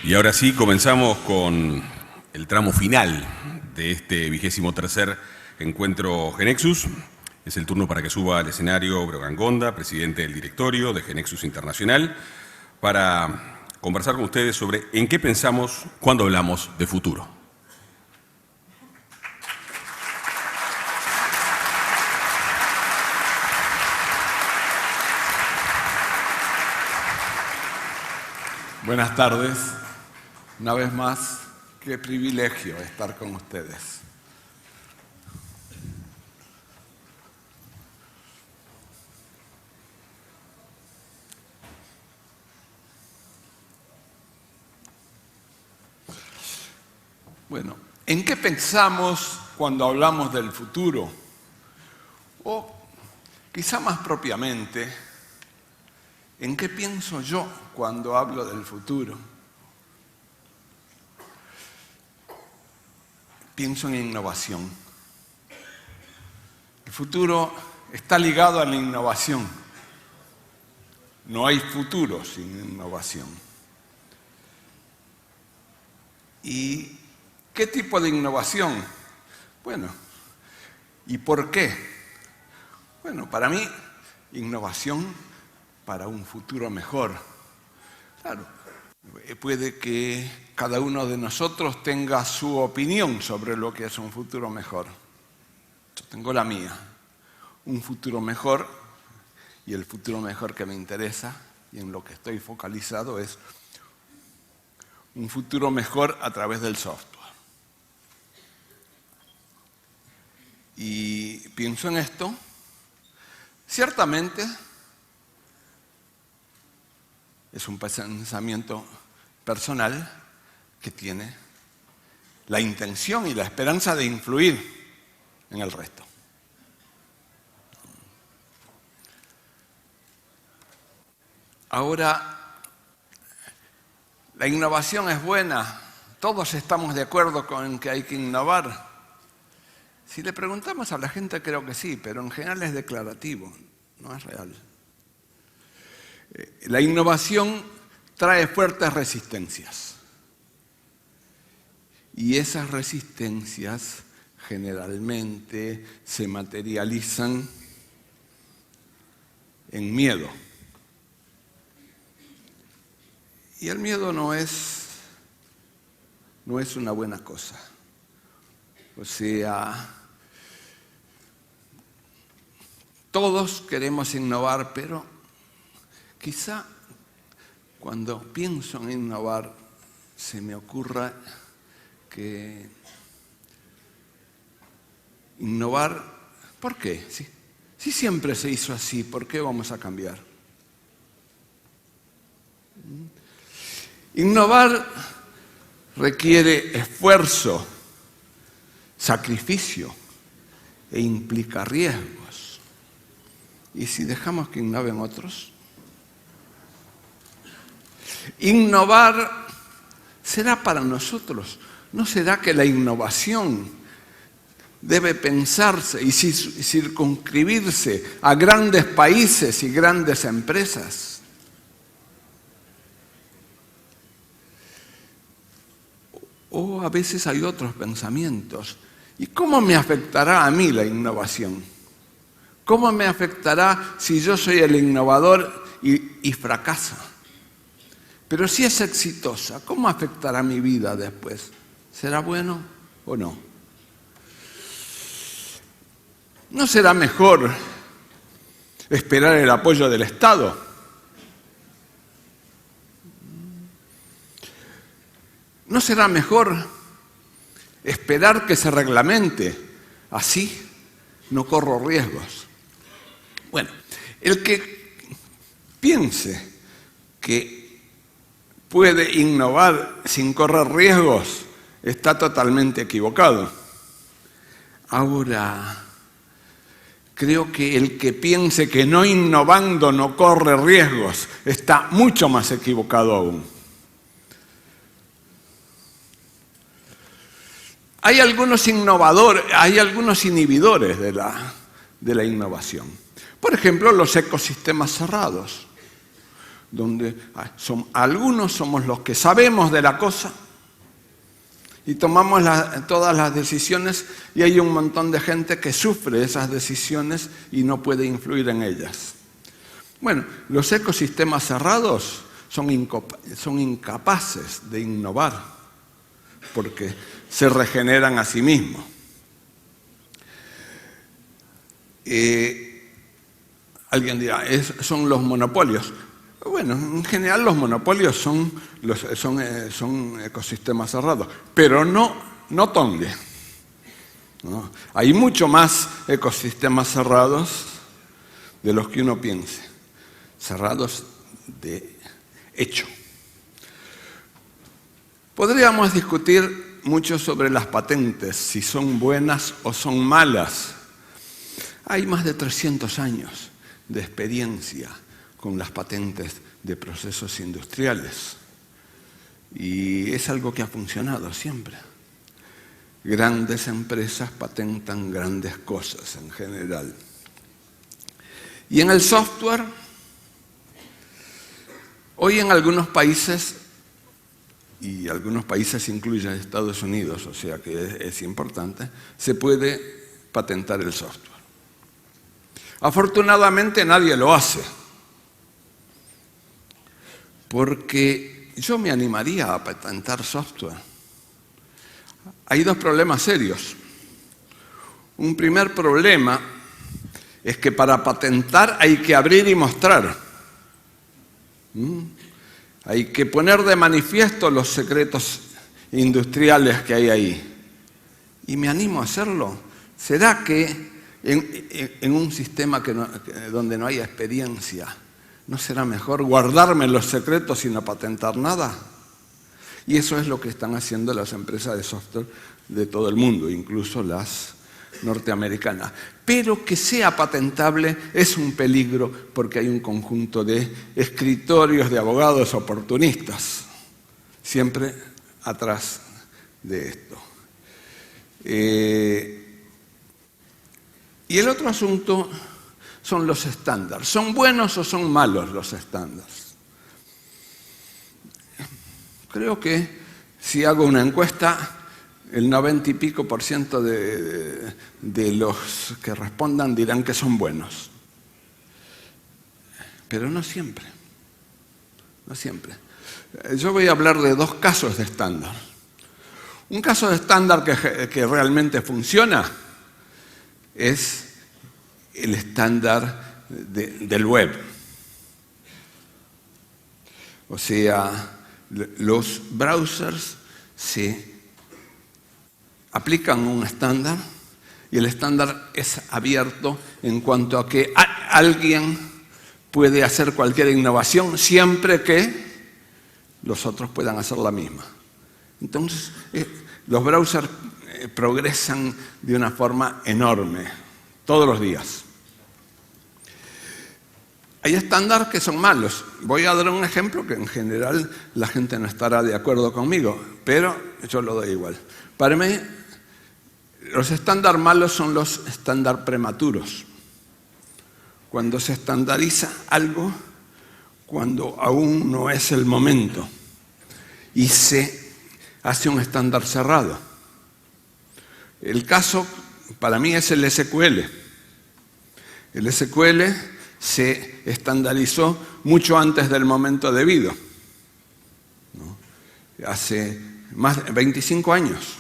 Y ahora sí, comenzamos con el tramo final de este 23º encuentro Genexus. Es el turno para que suba al escenario Brogan Gonda, presidente del directorio de Genexus Internacional, para conversar con ustedes sobre en qué pensamos cuando hablamos de futuro. Buenas tardes. Una vez más, qué privilegio estar con ustedes. Bueno, ¿en qué pensamos cuando hablamos del futuro? O quizá más propiamente, ¿en qué pienso yo cuando hablo del futuro? Pienso en innovación. El futuro está ligado a la innovación. No hay futuro sin innovación. ¿Y qué tipo de innovación? Bueno, ¿y por qué? Bueno, para mí, innovación para un futuro mejor. Claro, puede que cada uno de nosotros tenga su opinión sobre lo que es un futuro mejor. Yo tengo la mía. Un futuro mejor, y el futuro mejor que me interesa y en lo que estoy focalizado es un futuro mejor a través del software. Y pienso en esto, ciertamente es un pensamiento personal que tiene la intención y la esperanza de influir en el resto. Ahora, la innovación es buena, todos estamos de acuerdo con que hay que innovar. Si le preguntamos a la gente, creo que sí, pero en general es declarativo, no es real. La innovación trae fuertes resistencias. Y esas resistencias generalmente se materializan en miedo. Y el miedo no es una buena cosa. O sea, todos queremos innovar, pero quizá cuando pienso en innovar se me ocurra que innovar, ¿por qué? Si siempre se hizo así, ¿por qué vamos a cambiar? Innovar requiere esfuerzo, sacrificio e implica riesgos. ¿Y si dejamos que innoven otros? Innovar será para nosotros. ¿No será que la innovación debe pensarse y circunscribirse a grandes países y grandes empresas? O a veces hay otros pensamientos. ¿Y cómo me afectará a mí la innovación? ¿Cómo me afectará si yo soy el innovador y fracasa? Pero si es exitosa, ¿cómo afectará mi vida después? ¿Será bueno o no? ¿No será mejor esperar el apoyo del Estado? ¿No será mejor esperar que se reglamente? Así no corro riesgos. Bueno, el que piense que puede innovar sin correr riesgos está totalmente equivocado. Ahora, creo que el que piense que no innovando no corre riesgos está mucho más equivocado aún. Hay algunos inhibidores de la innovación. Por ejemplo, los ecosistemas cerrados. donde algunos somos los que sabemos de la cosa y tomamos todas las decisiones, y hay un montón de gente que sufre esas decisiones y no puede influir en ellas. Bueno, los ecosistemas cerrados son incapaces de innovar porque se regeneran a sí mismos. Alguien dirá, son los monopolios. Bueno, en general los monopolios son ecosistemas cerrados, pero no Tonle. ¿No? Hay mucho más ecosistemas cerrados de los que uno piense, cerrados de hecho. Podríamos discutir mucho sobre las patentes, si son buenas o son malas. Hay más de 300 años de experiencia con las patentes de procesos industriales. Y es algo que ha funcionado siempre. Grandes empresas patentan grandes cosas en general. Y en el software, hoy en algunos países, y algunos países incluyen Estados Unidos, o sea que es importante, se puede patentar el software. Afortunadamente nadie lo hace, porque yo me animaría a patentar software. Hay dos problemas serios. Un primer problema es que para patentar hay que abrir y mostrar. Hay que poner de manifiesto los secretos industriales que hay ahí. Y me animo a hacerlo. ¿Será que en un sistema donde no haya experiencia, no será mejor guardarme los secretos y no patentar nada? Y eso es lo que están haciendo las empresas de software de todo el mundo, incluso las norteamericanas. Pero que sea patentable es un peligro porque hay un conjunto de escritorios de abogados oportunistas siempre atrás de esto. Y el otro asunto son los estándares. ¿Son buenos o son malos los estándares? Creo que si hago una encuesta, el 90 y pico % de los que respondan dirán que son buenos. Pero no siempre. No siempre. Yo voy a hablar de dos casos de estándar. Un caso de estándar que realmente funciona es el estándar del web. O sea, los browsers se aplican un estándar y el estándar es abierto en cuanto a que alguien puede hacer cualquier innovación siempre que los otros puedan hacer la misma. Entonces, los browsers progresan de una forma enorme, todos los días. Hay estándares que son malos. Voy a dar un ejemplo que en general la gente no estará de acuerdo conmigo, pero yo lo doy igual. Para mí, los estándares malos son los estándares prematuros. Cuando se estandariza algo, cuando aún no es el momento, y se hace un estándar cerrado. El caso para mí es el SQL. El SQL se estandarizó mucho antes del momento debido, ¿no? Hace más de 25 años.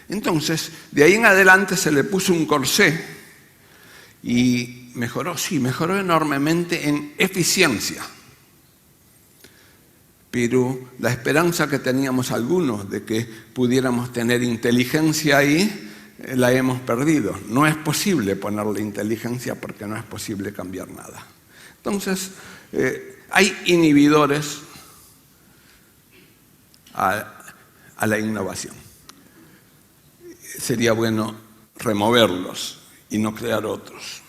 Entonces, de ahí en adelante se le puso un corsé y mejoró enormemente en eficiencia. Pero la esperanza que teníamos algunos de que pudiéramos tener inteligencia ahí, la hemos perdido. No es posible ponerle inteligencia porque no es posible cambiar nada. Entonces, hay inhibidores a la innovación. Sería bueno removerlos y no crear otros.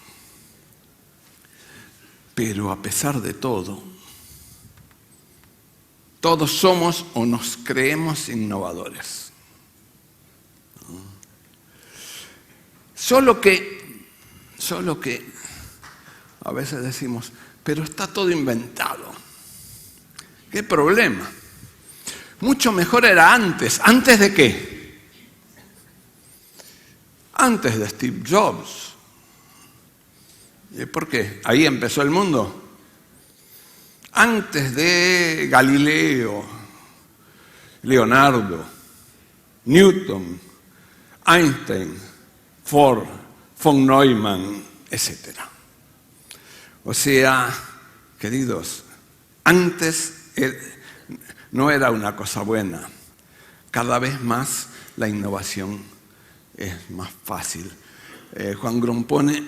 Pero a pesar de todo, todos somos o nos creemos innovadores. Solo que a veces decimos, pero está todo inventado. ¿Qué problema? Mucho mejor era antes. ¿Antes de qué? Antes de Steve Jobs. ¿Por qué? Ahí empezó el mundo. Antes de Galileo, Leonardo, Newton, Einstein, Ford, von Neumann, etc. O sea, queridos, antes no era una cosa buena. Cada vez más la innovación es más fácil. Juan Grompone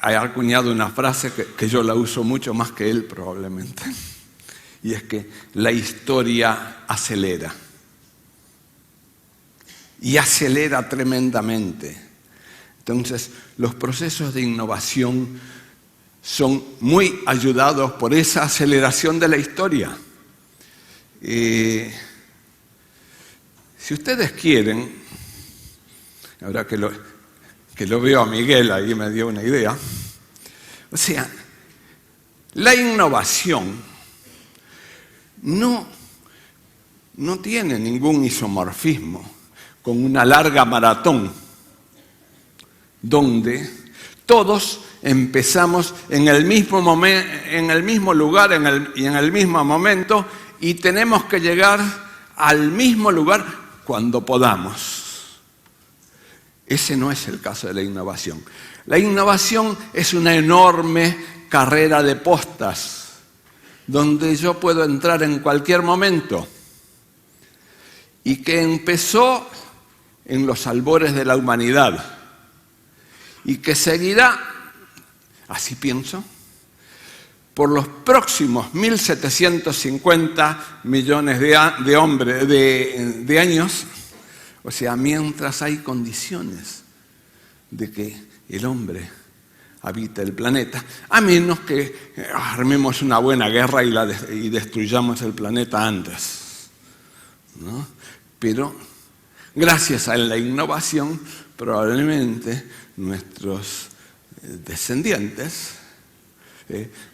ha acuñado una frase que yo la uso mucho más que él probablemente, y es que la historia acelera. Y acelera tremendamente. Entonces, los procesos de innovación son muy ayudados por esa aceleración de la historia. Si ustedes quieren, ahora que lo veo a Miguel, ahí me dio una idea, o sea, la innovación no tiene ningún isomorfismo con una larga maratón, donde todos empezamos en el mismo lugar y en el mismo momento, y tenemos que llegar al mismo lugar cuando podamos. Ese no es el caso de la innovación. La innovación es una enorme carrera de postas, donde yo puedo entrar en cualquier momento, y que empezó en los albores de la humanidad, y que seguirá, así pienso, por los próximos 1.750 millones de años, o sea, mientras hay condiciones de que el hombre habite el planeta, a menos que armemos una buena guerra y destruyamos el planeta antes, ¿no? Pero gracias a la innovación, probablemente nuestros descendientes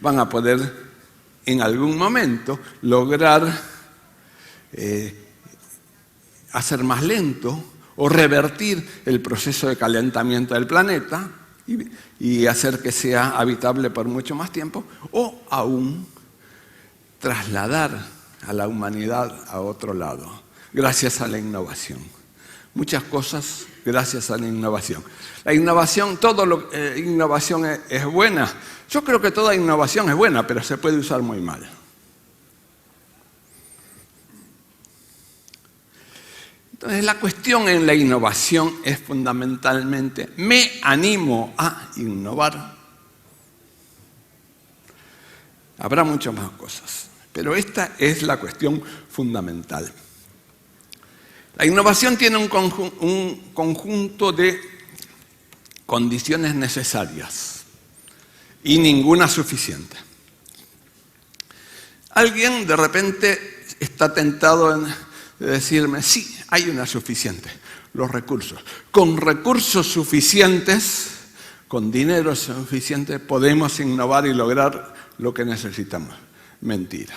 van a poder en algún momento lograr hacer más lento o revertir el proceso de calentamiento del planeta y hacer que sea habitable por mucho más tiempo, o aún trasladar a la humanidad a otro lado, gracias a la innovación. Muchas cosas gracias a la innovación. La innovación, innovación es buena. Yo creo que toda innovación es buena, pero se puede usar muy mal. Entonces, la cuestión en la innovación es fundamentalmente, ¿me animo a innovar? Habrá muchas más cosas, pero esta es la cuestión fundamental. La innovación tiene un conjunto de condiciones necesarias y ninguna suficiente. Alguien de repente está tentado de decirme, sí, hay una suficiente, los recursos. Con recursos suficientes, con dinero suficiente, podemos innovar y lograr lo que necesitamos. Mentira.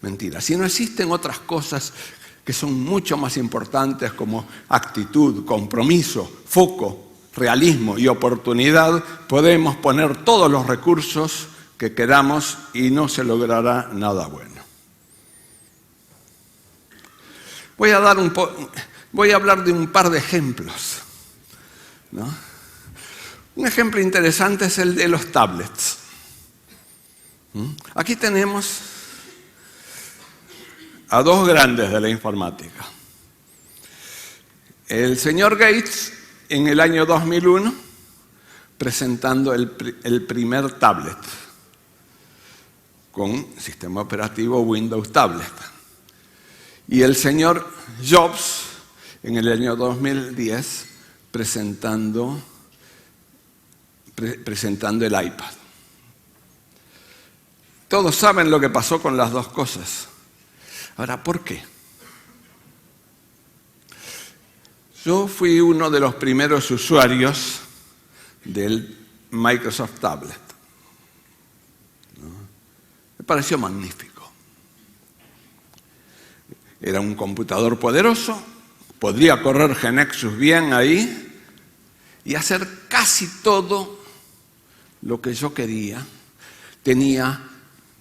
Mentira. Si no existen otras cosas que son mucho más importantes como actitud, compromiso, foco, realismo y oportunidad, podemos poner todos los recursos que queramos y no se logrará nada bueno. Voy a hablar de un par de ejemplos, ¿no? Un ejemplo interesante es el de los tablets. Aquí tenemos a dos grandes de la informática. El señor Gates, en el año 2001, presentando el primer tablet con sistema operativo Windows Tablet. Y el señor Jobs, en el año 2010, presentando el iPad. Todos saben lo que pasó con las dos cosas. Ahora, ¿por qué? Yo fui uno de los primeros usuarios del Microsoft Tablet, ¿no? Me pareció magnífico. Era un computador poderoso, podría correr GeneXus bien ahí y hacer casi todo lo que yo quería. Tenía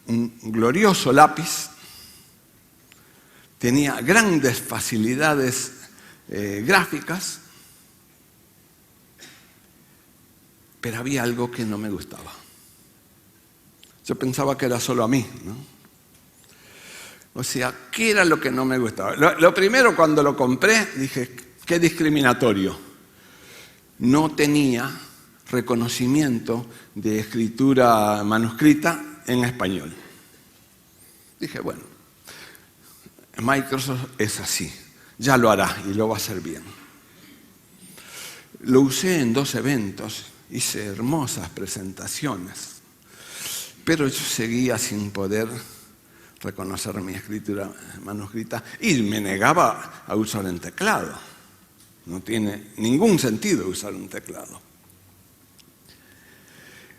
un glorioso lápiz, tenía grandes facilidades gráficas, pero había algo que no me gustaba. Yo pensaba que era solo a mí, ¿no? O sea, ¿qué era lo que no me gustaba? Lo primero, cuando lo compré, dije, qué discriminatorio. No tenía reconocimiento de escritura manuscrita en español. Dije, bueno, Microsoft es así, ya lo hará y lo va a hacer bien. Lo usé en 2 eventos, hice hermosas presentaciones, pero yo seguía sin poder reconocer mi escritura manuscrita y me negaba a usar un teclado. No tiene ningún sentido usar un teclado.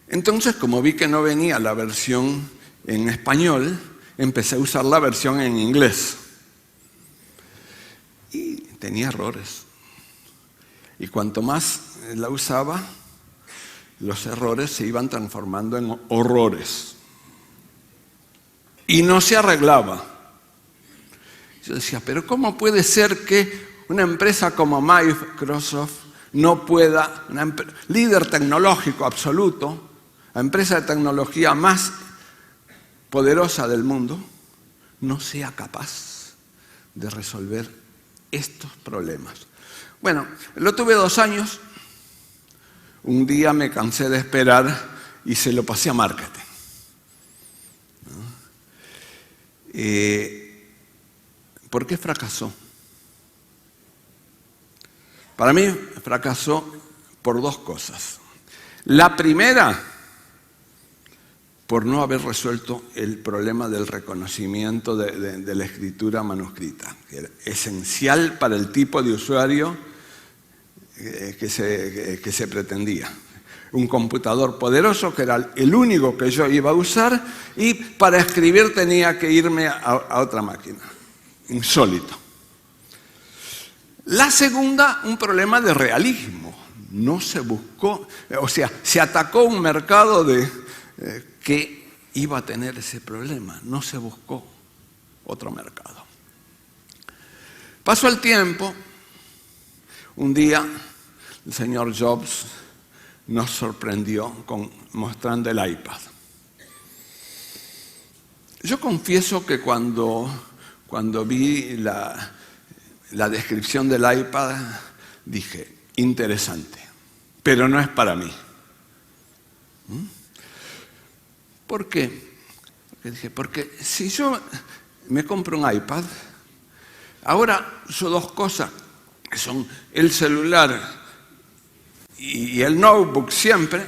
Entonces, como vi que no venía la versión en español, empecé a usar la versión en inglés. Y tenía errores. Y cuanto más la usaba, los errores se iban transformando en horrores. Y no se arreglaba. Yo decía, pero ¿cómo puede ser que una empresa como Microsoft no pueda, líder tecnológico absoluto, la empresa de tecnología más poderosa del mundo, no sea capaz de resolver estos problemas? Bueno, lo tuve 2 años. Un día me cansé de esperar y se lo pasé a marketing. ¿Por qué fracasó? Para mí fracasó por 2 cosas. La primera, por no haber resuelto el problema del reconocimiento de la escritura manuscrita, que era esencial para el tipo de usuario que se pretendía. Un computador poderoso que era el único que yo iba a usar y para escribir tenía que irme a otra máquina. Insólito. La segunda, un problema de realismo. No se buscó, o sea, se atacó un mercado que iba a tener ese problema. No se buscó otro mercado. Pasó el tiempo. Un día el señor Jobs nos sorprendió mostrando el iPad. Yo confieso que cuando vi la descripción del iPad, dije, interesante, pero no es para mí. ¿Por qué? Porque si yo me compro un iPad, ahora son 2 cosas, que son el celular y el notebook siempre.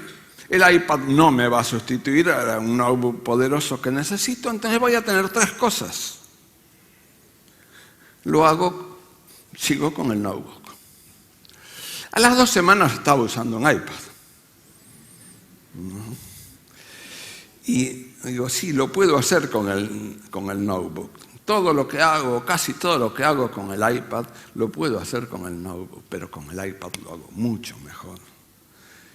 El iPad no me va a sustituir a un notebook poderoso que necesito, entonces voy a tener 3 cosas. Sigo con el notebook. A las 2 semanas estaba usando un iPad. Y digo, sí, lo puedo hacer con el notebook. Todo lo que hago, casi todo lo que hago con el iPad, lo puedo hacer con el notebook, pero con el iPad lo hago mucho mejor.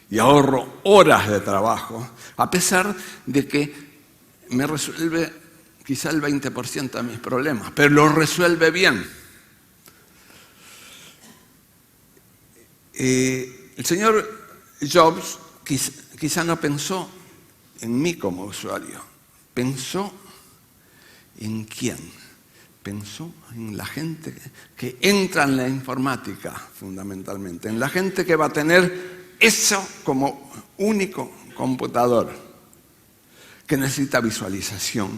Y ahorro horas de trabajo, a pesar de que me resuelve quizá el 20% de mis problemas, pero lo resuelve bien. El señor Jobs quizá no pensó en mí como usuario, pensó en quién. Pensó en la gente que entra en la informática, fundamentalmente, en la gente que va a tener eso como único computador, que necesita visualización,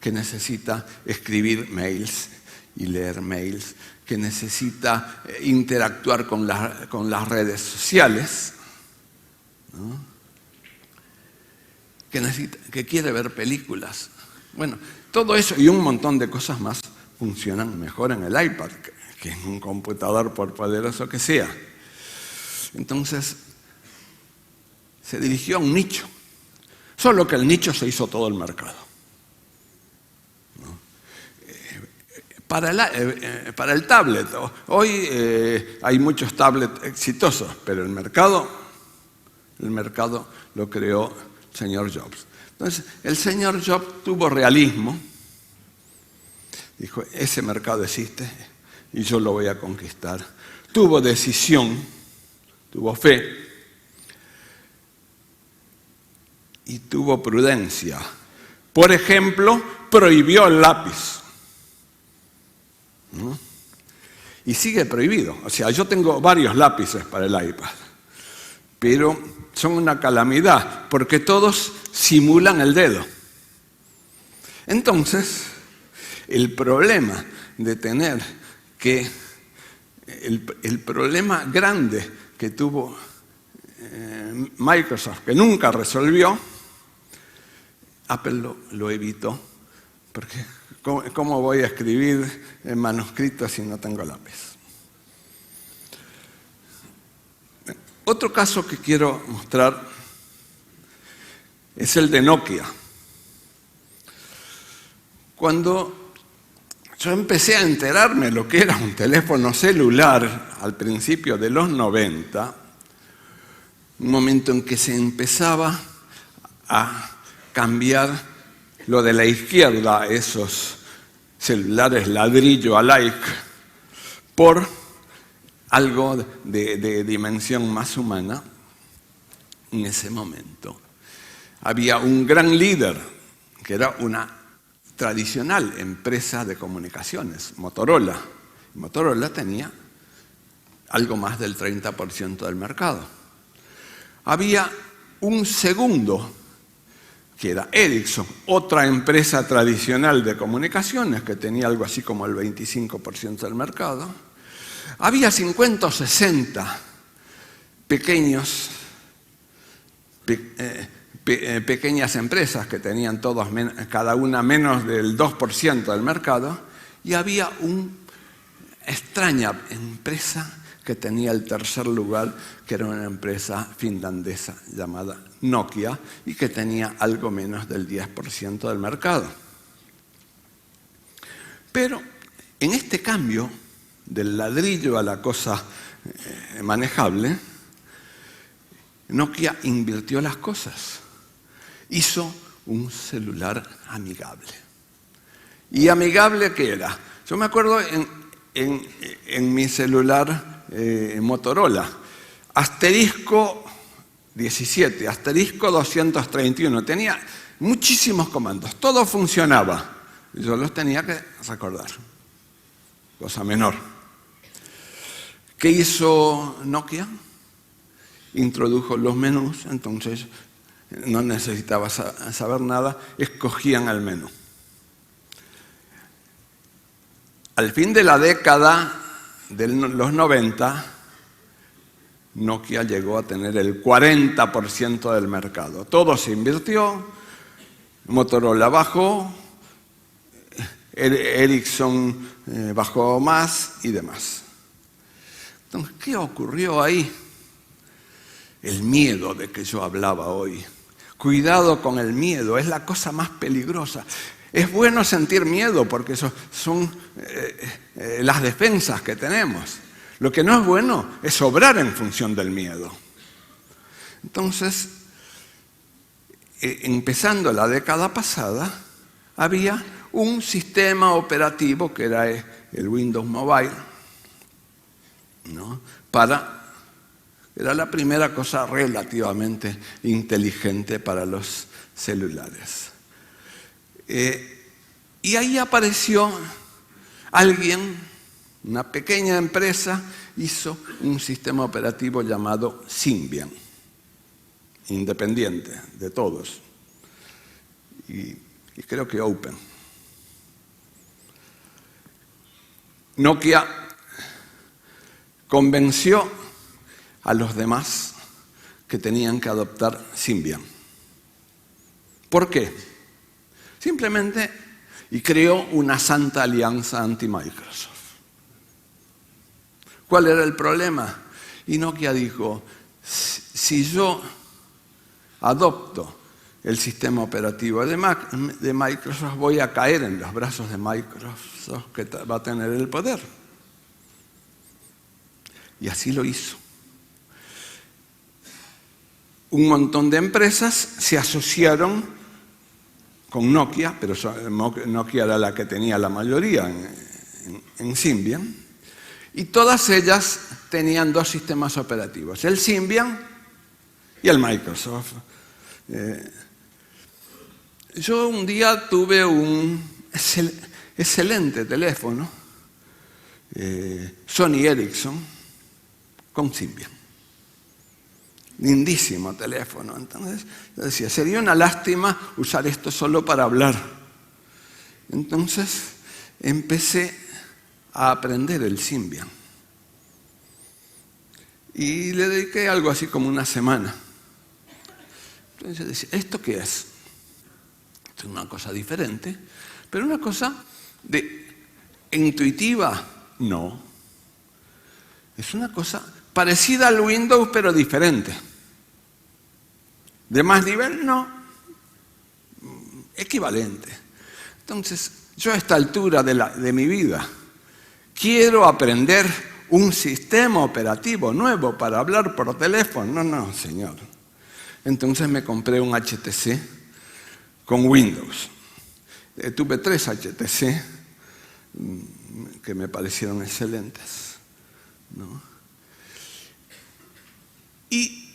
que necesita escribir mails y leer mails, que necesita interactuar con las redes sociales, ¿no? que quiere ver películas. Bueno, todo eso y un montón de cosas más funcionan mejor en el iPad que en un computador, por poderoso que sea. Entonces, se dirigió a un nicho. Solo que el nicho se hizo todo el mercado. para el tablet. Hoy hay muchos tablets exitosos, pero el mercado lo creó el señor Jobs. Entonces, el señor Jobs tuvo realismo, dijo, ese mercado existe y yo lo voy a conquistar. Tuvo decisión, tuvo fe y tuvo prudencia. Por ejemplo, prohibió el lápiz. ¿No? Y sigue prohibido. O sea, yo tengo varios lápices para el iPad, pero son una calamidad porque todos simulan el dedo. Entonces, el problema de tener que... El problema grande que tuvo Microsoft, que nunca resolvió, Apple lo evitó, porque ¿cómo voy a escribir en manuscrito si no tengo lápiz? Otro caso que quiero mostrar es el de Nokia. Cuando yo empecé a enterarme lo que era un teléfono celular al principio de los 90, un momento en que se empezaba a cambiar lo de la izquierda, esos celulares ladrillo alike, por algo de dimensión más humana. En ese momento había un gran líder, que era una tradicional empresa de comunicaciones, Motorola. Motorola tenía algo más del 30% del mercado. Había un segundo, que era Ericsson, otra empresa tradicional de comunicaciones que tenía algo así como el 25% del mercado. Había 50 o 60 pequeñas empresas que tenían cada una menos del 2% del mercado, y había una extraña empresa que tenía el tercer lugar, que era una empresa finlandesa llamada Nokia y que tenía algo menos del 10% del mercado. Pero en este cambio del ladrillo a la cosa manejable, Nokia invirtió las cosas. Hizo un celular amigable. ¿Y amigable qué era? Yo me acuerdo en mi celular Motorola, asterisco 17, asterisco 231, tenía muchísimos comandos, todo funcionaba. Yo los tenía que recordar, cosa menor. ¿Qué hizo Nokia? Introdujo los menús, entonces no necesitaba saber nada, escogían el menú. Al fin de la década de los 90, Nokia llegó a tener el 40% del mercado. Todo se invirtió, Motorola bajó, Ericsson bajó más y demás. Entonces, ¿qué ocurrió ahí? El miedo de que yo hablaba hoy. Cuidado con el miedo, es la cosa más peligrosa. Es bueno sentir miedo porque son las defensas que tenemos. Lo que no es bueno es obrar en función del miedo. Entonces, empezando la década pasada, había un sistema operativo que era el Windows Mobile, ¿no? Era la primera cosa relativamente inteligente para los celulares. Y ahí apareció alguien, una pequeña empresa, hizo un sistema operativo llamado Symbian, independiente de todos, y creo que open. Nokia convenció a los demás que tenían que adoptar Symbian. ¿Por qué? Simplemente, y creó una santa alianza anti-Microsoft. ¿Cuál era el problema? Y Nokia dijo, si yo adopto el sistema operativo de Microsoft, voy a caer en los brazos de Microsoft, que va a tener el poder. Y así lo hizo. Un montón de empresas se asociaron con Nokia, pero Nokia era la que tenía la mayoría en Symbian, y todas ellas tenían dos sistemas operativos, el Symbian y el Microsoft. Yo un día tuve un excelente teléfono, Sony Ericsson, con Symbian. Lindísimo teléfono. Entonces yo decía, sería una lástima usar esto solo para hablar. Entonces empecé a aprender el Symbian. Y le dediqué algo así como una semana. Entonces yo decía, ¿esto qué es? Esto es una cosa diferente, pero una cosa intuitiva, no. Es una cosa parecida al Windows, pero diferente. De más nivel, no. Equivalente. Entonces, yo a esta altura de mi vida quiero aprender un sistema operativo nuevo para hablar por teléfono. No, señor. Entonces me compré un HTC con Windows. Tuve 3 HTC que me parecieron excelentes, ¿no? Y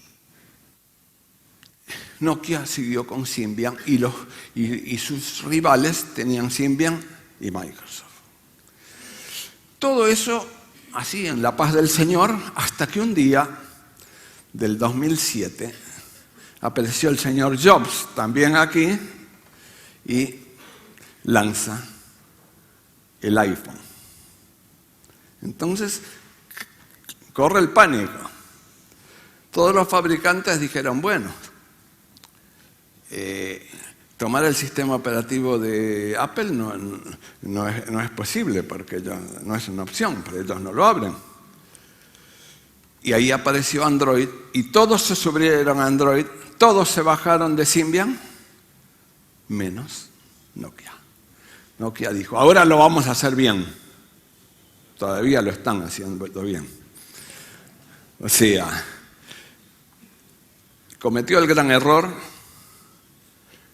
Nokia siguió con Symbian y sus rivales tenían Symbian y Microsoft. Todo eso así en la paz del Señor, hasta que un día del 2007 apareció el señor Jobs también aquí y lanza el iPhone. Entonces corre el pánico. Todos los fabricantes dijeron, bueno, tomar el sistema operativo de Apple no es posible, porque no es una opción, pero ellos no lo abren. Y ahí apareció Android, y todos se subieron a Android, todos se bajaron de Symbian, menos Nokia. Nokia dijo, ahora lo vamos a hacer bien. Todavía lo están haciendo bien. O sea, cometió el gran error.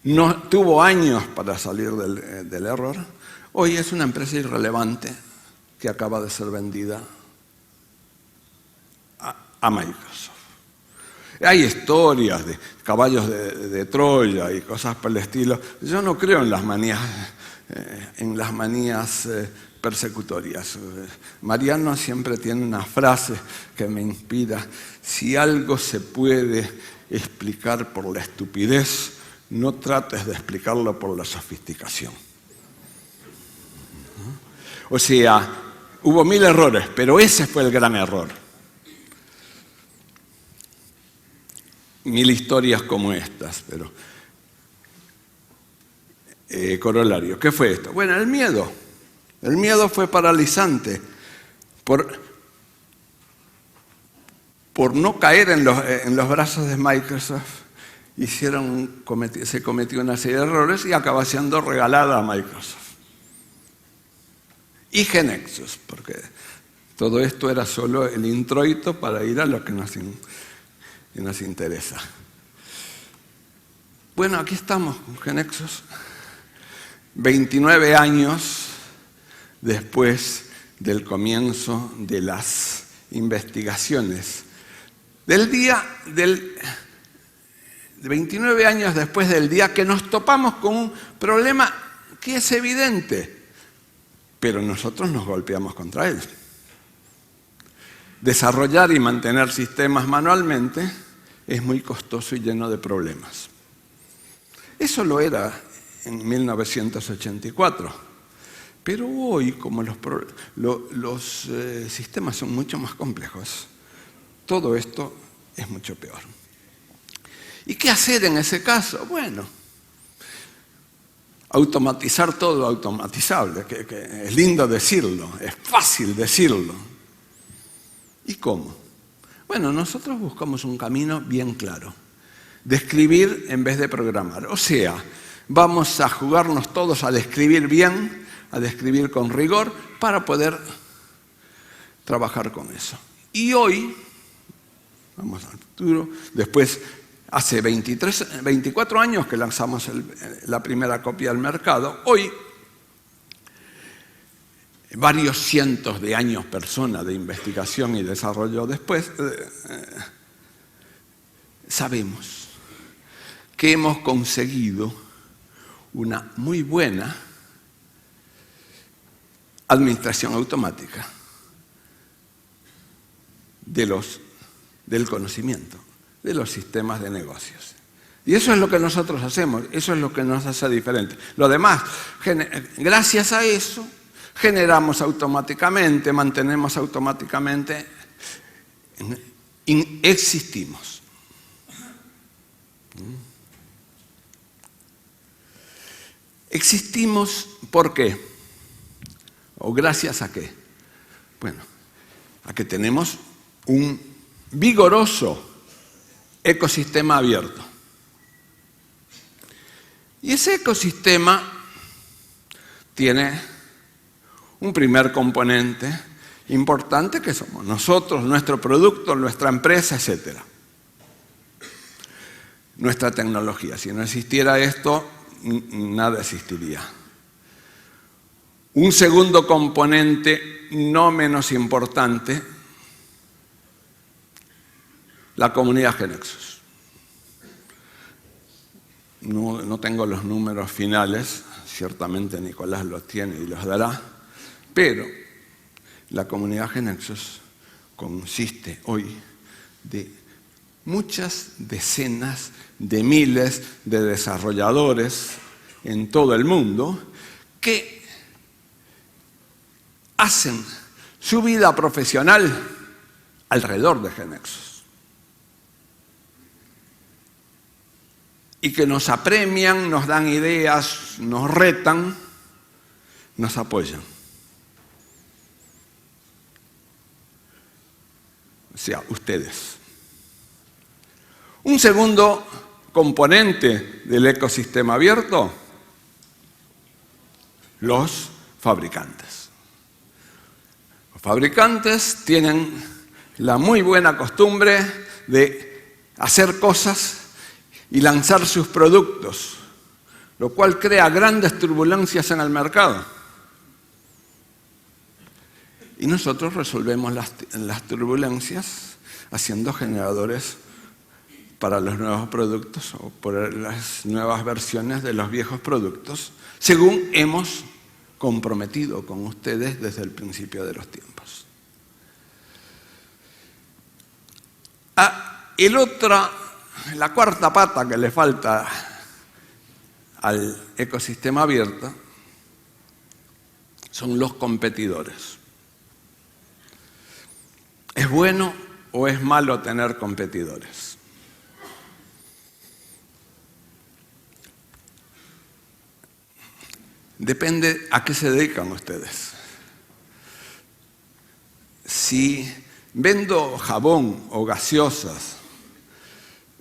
No tuvo años para salir del error. Hoy es una empresa irrelevante que acaba de ser vendida a Microsoft. Hay historias de caballos de Troya y cosas por el estilo. Yo no creo en las manías persecutorias. Mariano siempre tiene una frase que me inspira: si algo se puede explicar por la estupidez, no trates de explicarlo por la sofisticación. O sea, hubo 1000 errores, pero ese fue el gran error. 1000 historias como estas, pero corolario. ¿Qué fue esto? Bueno, el miedo. El miedo fue paralizante. Por no caer en los brazos de Microsoft, se cometió una serie de errores y acaba siendo regalada a Microsoft. Y GeneXus, porque todo esto era solo el introito para ir a lo que nos interesa. Bueno, aquí estamos con GeneXus, 29 años después del comienzo de las investigaciones. 29 años después del día que nos topamos con un problema que es evidente, pero nosotros nos golpeamos contra él. Desarrollar y mantener sistemas manualmente es muy costoso y lleno de problemas. Eso lo era en 1984, pero hoy, como los sistemas son mucho más complejos, todo esto es mucho peor. ¿Y qué hacer en ese caso? Bueno, automatizar todo lo automatizable, que es lindo decirlo, es fácil decirlo. ¿Y cómo? Bueno, nosotros buscamos un camino bien claro. describir en vez de programar. O sea, vamos a jugarnos todos a describir bien, a describir con rigor, para poder trabajar con eso. Y hoy, vamos al futuro, después, hace 24 años que lanzamos la primera copia al mercado, hoy, varios cientos de años persona de investigación y desarrollo después, sabemos que hemos conseguido una muy buena administración automática del conocimiento, de los sistemas de negocios. Y eso es lo que nosotros hacemos, eso es lo que nos hace diferente. Lo demás, gracias a eso, generamos automáticamente, mantenemos automáticamente, existimos. Existimos, ¿por qué? ¿O gracias a qué? Bueno, a que tenemos un vigoroso ecosistema abierto. Y ese ecosistema tiene un primer componente importante que somos nosotros, nuestro producto, nuestra empresa, etc. Nuestra tecnología. Si no existiera esto, nada existiría. Un segundo componente no menos importante, la comunidad GeneXus. No tengo los números finales, ciertamente Nicolás los tiene y los dará, pero la comunidad GeneXus consiste hoy de muchas decenas de miles de desarrolladores en todo el mundo que hacen su vida profesional alrededor de GeneXus y que nos apremian, nos dan ideas, nos retan, nos apoyan. O sea, ustedes. Un segundo componente del ecosistema abierto, los fabricantes. Los fabricantes tienen la muy buena costumbre de hacer cosas y lanzar sus productos, lo cual crea grandes turbulencias en el mercado. Y nosotros resolvemos las turbulencias haciendo generadores para los nuevos productos o por las nuevas versiones de los viejos productos, según hemos comprometido con ustedes desde el principio de los tiempos. La cuarta pata que le falta al ecosistema abierto son los competidores. ¿Es bueno o es malo tener competidores? Depende a qué se dedican ustedes. Si vendo jabón o gaseosas,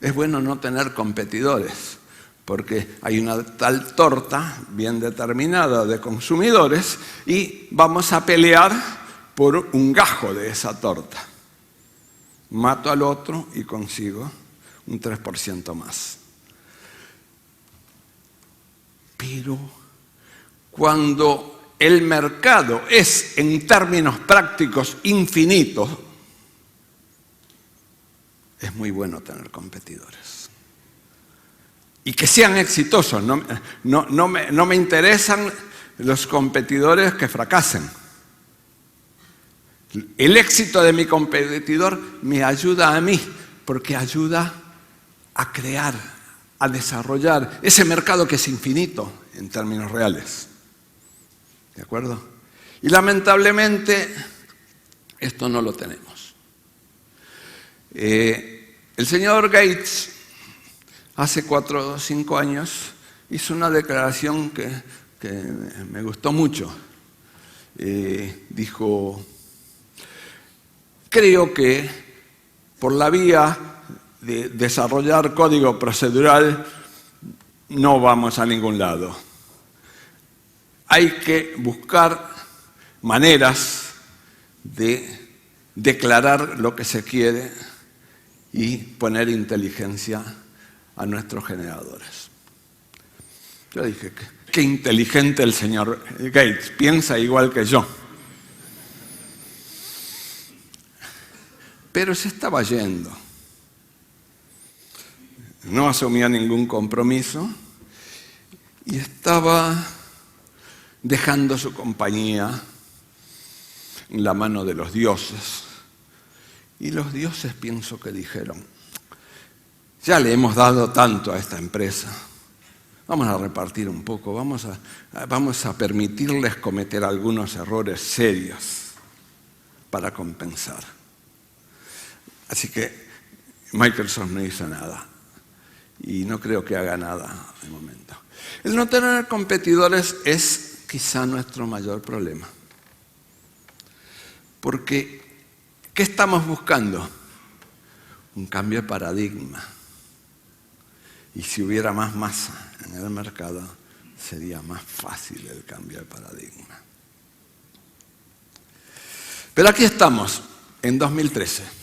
es bueno no tener competidores, porque hay una tal torta bien determinada de consumidores y vamos a pelear por un gajo de esa torta. Mato al otro y consigo un 3% más. Pero cuando el mercado es, en términos prácticos, infinito, es muy bueno tener competidores. Y que sean exitosos. No me interesan los competidores que fracasen. El éxito de mi competidor me ayuda a mí, porque ayuda a crear, a desarrollar ese mercado que es infinito en términos reales. ¿De acuerdo? Y lamentablemente esto no lo tenemos. El señor Gates hace 4 o 5 años hizo una declaración que me gustó mucho. Dijo: creo que por la vía de desarrollar código procedural no vamos a ningún lado. Hay que buscar maneras de declarar lo que se quiere y poner inteligencia a nuestros generadores. Yo dije, qué inteligente el señor Gates, piensa igual que yo. Pero se estaba yendo. No asumía ningún compromiso y estaba dejando su compañía en la mano de los dioses. Y los dioses pienso que dijeron, ya le hemos dado tanto a esta empresa, vamos a repartir un poco, vamos a permitirles cometer algunos errores serios para compensar. Así que Microsoft no hizo nada y no creo que haga nada de momento. El no tener competidores es quizá nuestro mayor problema. Porque, ¿qué estamos buscando? Un cambio de paradigma. Y si hubiera más masa en el mercado, sería más fácil el cambio de paradigma. Pero aquí estamos, en 2013.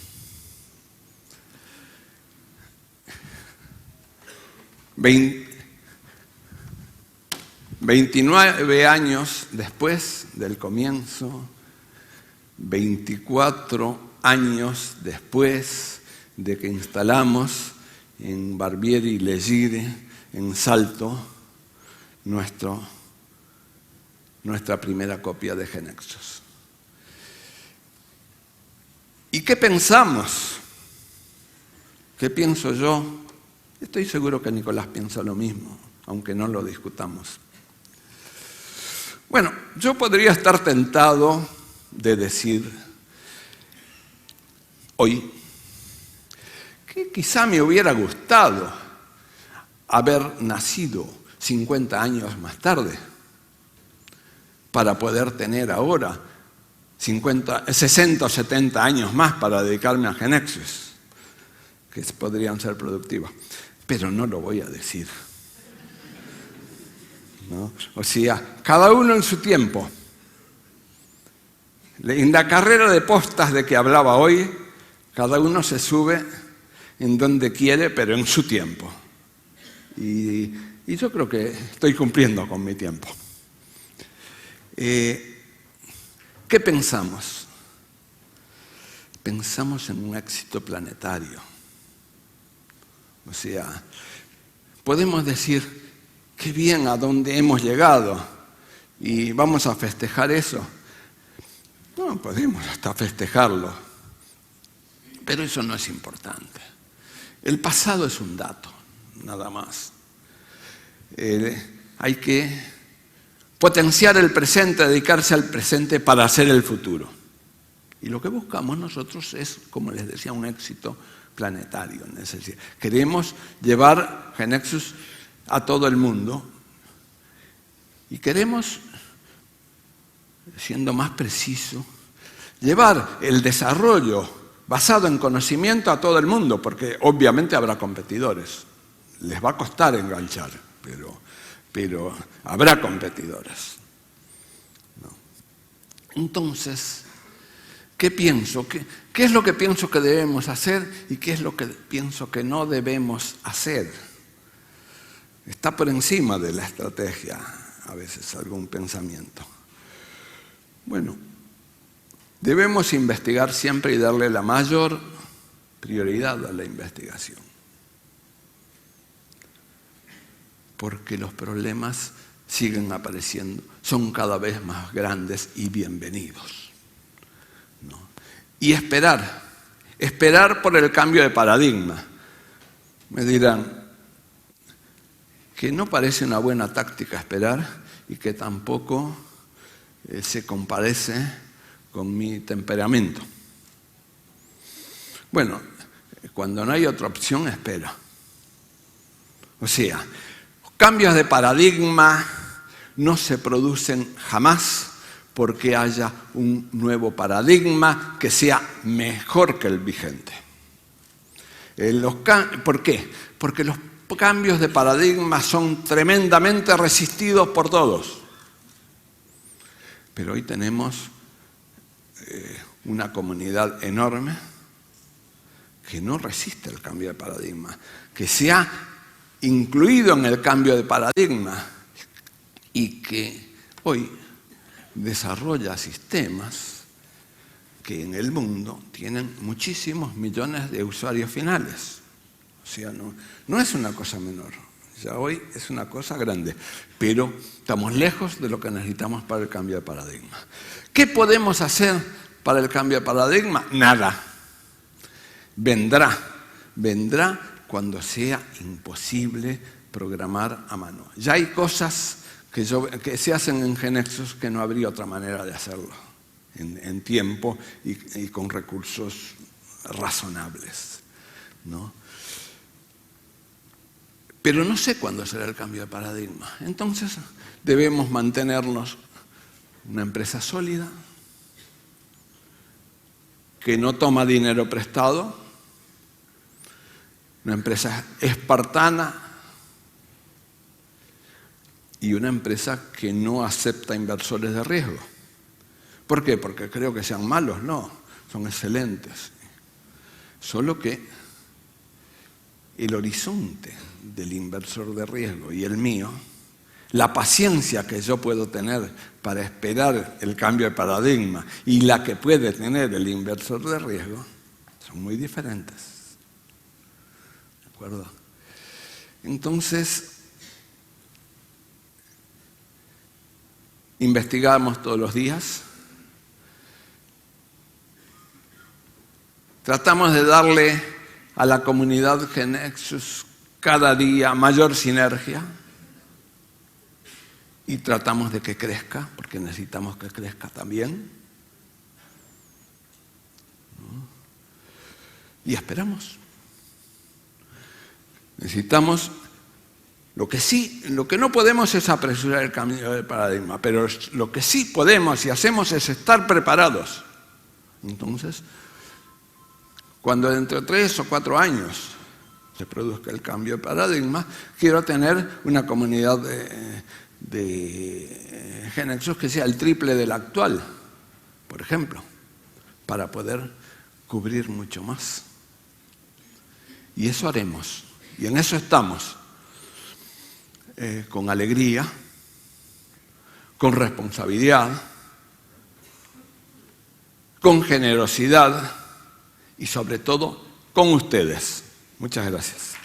29 años después del comienzo, 24 años después de que instalamos en Barbieri y Legire, en Salto, nuestra primera copia de GeneXus. ¿Y qué pensamos? ¿Qué pienso yo? Estoy seguro que Nicolás piensa lo mismo, aunque no lo discutamos. Bueno, yo podría estar tentado de decir hoy que quizá me hubiera gustado haber nacido 50 años más tarde para poder tener ahora 60 o 70 años más para dedicarme a GeneXus, que podrían ser productivos. Pero no lo voy a decir, ¿no? O sea, cada uno en su tiempo. En la carrera de postas de que hablaba hoy, cada uno se sube en donde quiere, pero en su tiempo. Y yo creo que estoy cumpliendo con mi tiempo. ¿Qué pensamos? Pensamos en un éxito planetario. O sea, podemos decir, qué bien a dónde hemos llegado y vamos a festejar eso. No, podemos hasta festejarlo, pero eso no es importante. El pasado es un dato, nada más. Hay que potenciar el presente, dedicarse al presente para hacer el futuro. Y lo que buscamos nosotros es, como les decía, un éxito planetario. Queremos llevar GeneXus a todo el mundo y queremos, siendo más preciso, llevar el desarrollo basado en conocimiento a todo el mundo, porque obviamente habrá competidores. Les va a costar enganchar, pero habrá competidores, ¿no? Entonces, ¿qué pienso? ¿Qué es lo que pienso que debemos hacer y qué es lo que pienso que no debemos hacer? Está por encima de la estrategia, a veces, algún pensamiento. Bueno, debemos investigar siempre y darle la mayor prioridad a la investigación. Porque los problemas siguen apareciendo, son cada vez más grandes y bienvenidos, ¿no? Y esperar por el cambio de paradigma. Me dirán que no parece una buena táctica esperar y que tampoco se comparece con mi temperamento. Bueno, cuando no hay otra opción, espera. O sea, cambios de paradigma no se producen jamás porque haya un nuevo paradigma que sea mejor que el vigente. ¿Por qué? Porque los cambios de paradigma son tremendamente resistidos por todos. Pero hoy tenemos una comunidad enorme que no resiste el cambio de paradigma, que se ha incluido en el cambio de paradigma y que hoy desarrolla sistemas que en el mundo tienen muchísimos millones de usuarios finales. O sea, no es una cosa menor. Ya hoy es una cosa grande, pero estamos lejos de lo que necesitamos para el cambio de paradigma. ¿Qué podemos hacer para el cambio de paradigma? Nada. Vendrá cuando sea imposible programar a mano. Ya hay cosas que se hacen en GeneXus que no habría otra manera de hacerlo, en tiempo y con recursos razonables, ¿no? Pero no sé cuándo será el cambio de paradigma. Entonces debemos mantenernos una empresa sólida, que no toma dinero prestado, una empresa espartana y una empresa que no acepta inversores de riesgo. ¿Por qué? Porque creo que sean malos, no, son excelentes. Solo que el horizonte del inversor de riesgo y el mío, la paciencia que yo puedo tener para esperar el cambio de paradigma y la que puede tener el inversor de riesgo, son muy diferentes. ¿De acuerdo? Entonces, investigamos todos los días, tratamos de darle a la comunidad GeneXus cada día mayor sinergia y tratamos de que crezca, porque necesitamos que crezca también. Y esperamos. Necesitamos, lo que no podemos es apresurar el cambio de paradigma, pero lo que sí podemos y hacemos es estar preparados. Entonces, cuando dentro de 3 o 4 años se produzca el cambio de paradigma, quiero tener una comunidad de GeneXus que sea el triple de la actual, por ejemplo, para poder cubrir mucho más. Y eso haremos, y en eso estamos, con alegría, con responsabilidad, con generosidad y sobre todo con ustedes. Muchas gracias.